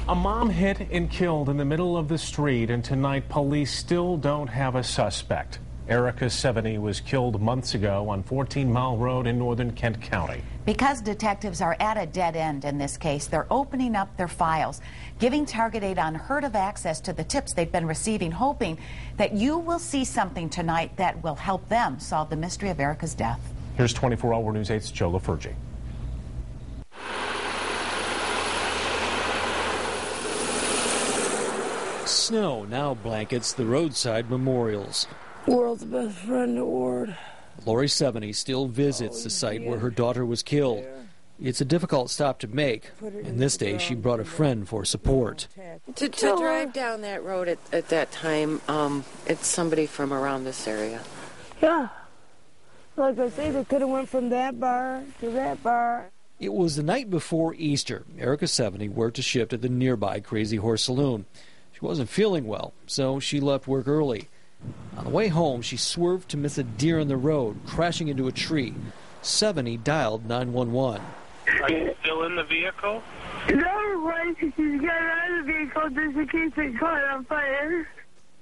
A mom hit and killed in the middle of the street, and tonight police still don't have a suspect. Erica Sevigny was killed months ago on 14 Mile Road in northern Kent County. Because detectives are at a dead end in this case, they're opening up their files, giving Target 8 unheard of access to the tips they've been receiving, hoping that you will see something tonight that will help them solve the mystery of Erica's death. Here's 24-Hour News 8's Joe LaFurgey. Snow now blankets the roadside memorials. World's best friend award. Lori Sevigny still visits the site where her daughter was killed. It's a difficult stop to make, and this day she brought a friend for support. To drive down that road at that time, it's somebody from around this area. Yeah. Like I say, they could have went from that bar to that bar. It was the night before Easter. Erica Sevigny worked a shift at the nearby Crazy Horse Saloon. She wasn't feeling well, so she left work early. On the way home, she swerved to miss a deer on the road, crashing into a tree. Sevigny dialed 911. Are you still in the vehicle? No, she's got out of the vehicle just in case it caught on fire.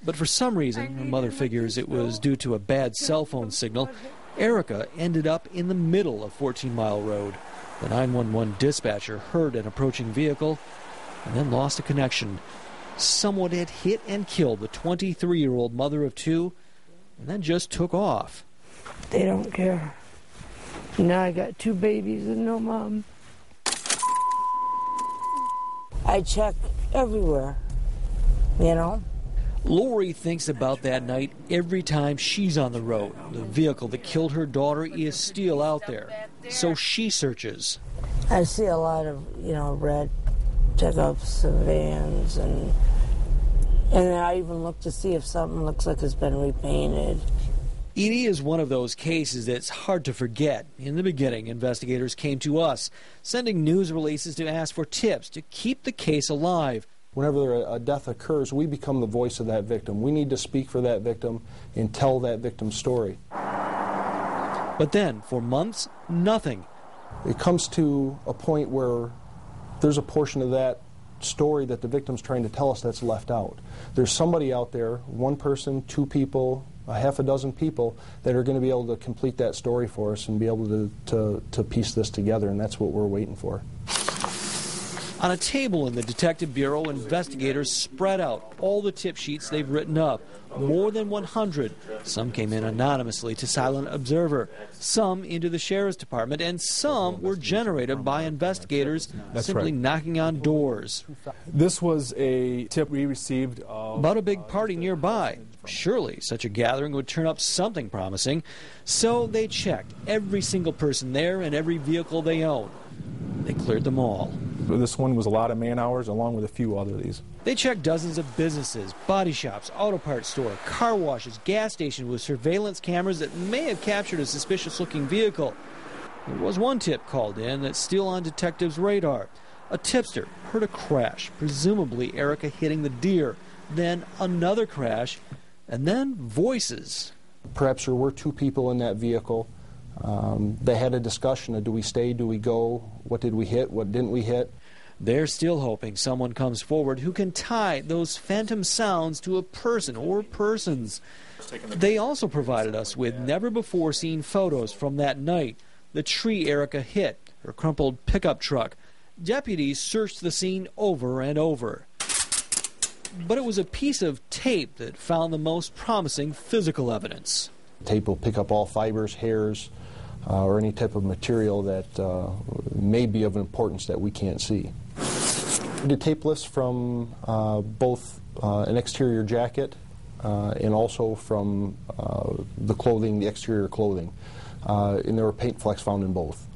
But for some reason, her mother figures it was due to a bad cell phone signal. Erica ended up in the middle of 14 Mile Road. The 911 dispatcher heard an approaching vehicle and then lost a connection. Someone had hit and killed the 23-year-old mother of two and then just took off. They don't care. Now I got two babies and no mom. I check everywhere, you know. Lori thinks about that night every time she's on the road. The vehicle that killed her daughter is still out there, so she searches. I see a lot of, red pickups and vans, and I even look to see if something looks like it's been repainted. Edie is one of those cases that's hard to forget. In the beginning, investigators came to us, sending news releases to ask for tips to keep the case alive. Whenever a death occurs, we become the voice of that victim. We need to speak for that victim and tell that victim's story. But then, for months, nothing. It comes to a point where there's a portion of that story that the victim's trying to tell us that's left out. There's somebody out there, one person, two people, a half a dozen people, that are going to be able to complete that story for us and be able to piece this together, and that's what we're waiting for. On a table in the Detective Bureau, investigators spread out all the tip sheets they've written up. More than 100. Some came in anonymously to Silent Observer, some into the Sheriff's Department, and some were generated by investigators simply knocking on doors. This was a tip we received about a big party nearby. Surely such a gathering would turn up something promising. So they checked every single person there and every vehicle they own. They cleared them all. This one was a lot of man-hours along with a few other of these. They checked dozens of businesses, body shops, auto parts store, car washes, gas stations with surveillance cameras that may have captured a suspicious-looking vehicle. There was one tip called in that's still on detectives' radar. A tipster heard a crash, presumably Erica hitting the deer, then another crash, and then voices. Perhaps there were two people in that vehicle. They had a discussion of do we stay, do we go, what did we hit, what didn't we hit. They're still hoping someone comes forward who can tie those phantom sounds to a person or persons. They also provided us with never-before-seen photos from that night. The tree Erica hit, her crumpled pickup truck. Deputies searched the scene over and over. But it was a piece of tape that found the most promising physical evidence. Tape will pick up all fibers, hairs, or any type of material that may be of importance that we can't see. The tape lists from both an exterior jacket and also from the clothing, the exterior clothing. And there were paint flecks found in both.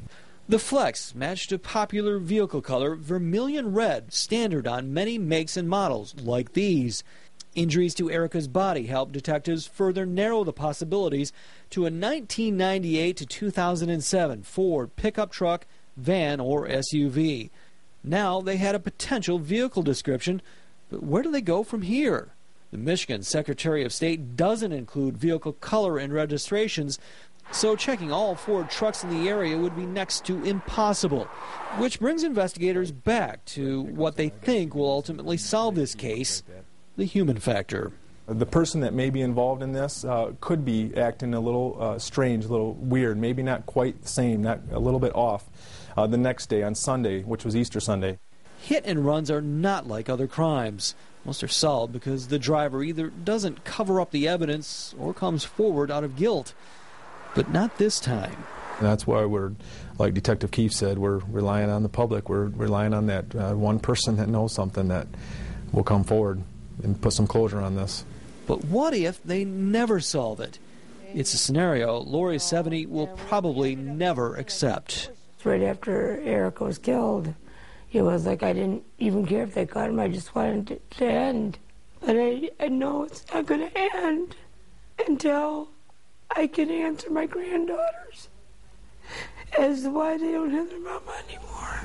The flecks matched a popular vehicle color, vermilion red, standard on many makes and models, like these. Injuries to Erica's body helped detectives further narrow the possibilities to a 1998 to 2007 Ford pickup truck, van, or SUV. Now they had a potential vehicle description, but where do they go from here? The Michigan Secretary of State doesn't include vehicle color in registrations, So checking all 4 trucks in the area would be next to impossible, which brings investigators back to what they think will ultimately solve this case, the human factor. The person that may be involved in this could be acting a little strange, a little weird, maybe not quite the same, not a little bit off the next day on Sunday, which was Easter Sunday. Hit and runs are not like other crimes. Most are solved because the driver either doesn't cover up the evidence or comes forward out of guilt. But not this time. And that's why we're, like Detective Keefe said, we're relying on the public. We're relying on that one person that knows something that will come forward and put some closure on this. But what if they never solve it? It's a scenario Erica Sevigny will probably never accept. Right after Erica was killed, it was like I didn't even care if they caught him. I just wanted it to end. But I know it's not going to end until I can answer my granddaughters as to why they don't have their mama anymore.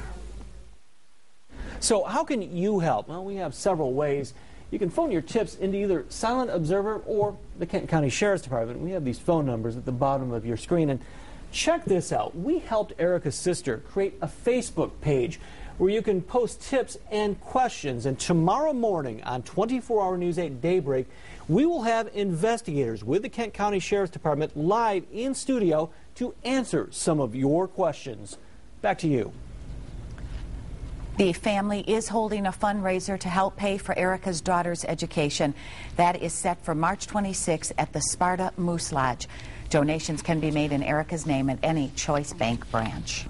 So how can you help? Well, we have several ways. You can phone your tips into either Silent Observer or the Kent County Sheriff's Department. We have these phone numbers at the bottom of your screen. And check this out. We helped Erica's sister create a Facebook page where you can post tips and questions. And tomorrow morning on 24-Hour News 8 Daybreak, we will have investigators with the Kent County Sheriff's Department live in studio to answer some of your questions. Back to you. The family is holding a fundraiser to help pay for Erica's daughter's education. That is set for March 26 at the Sparta Moose Lodge. Donations can be made in Erica's name at any Choice Bank branch.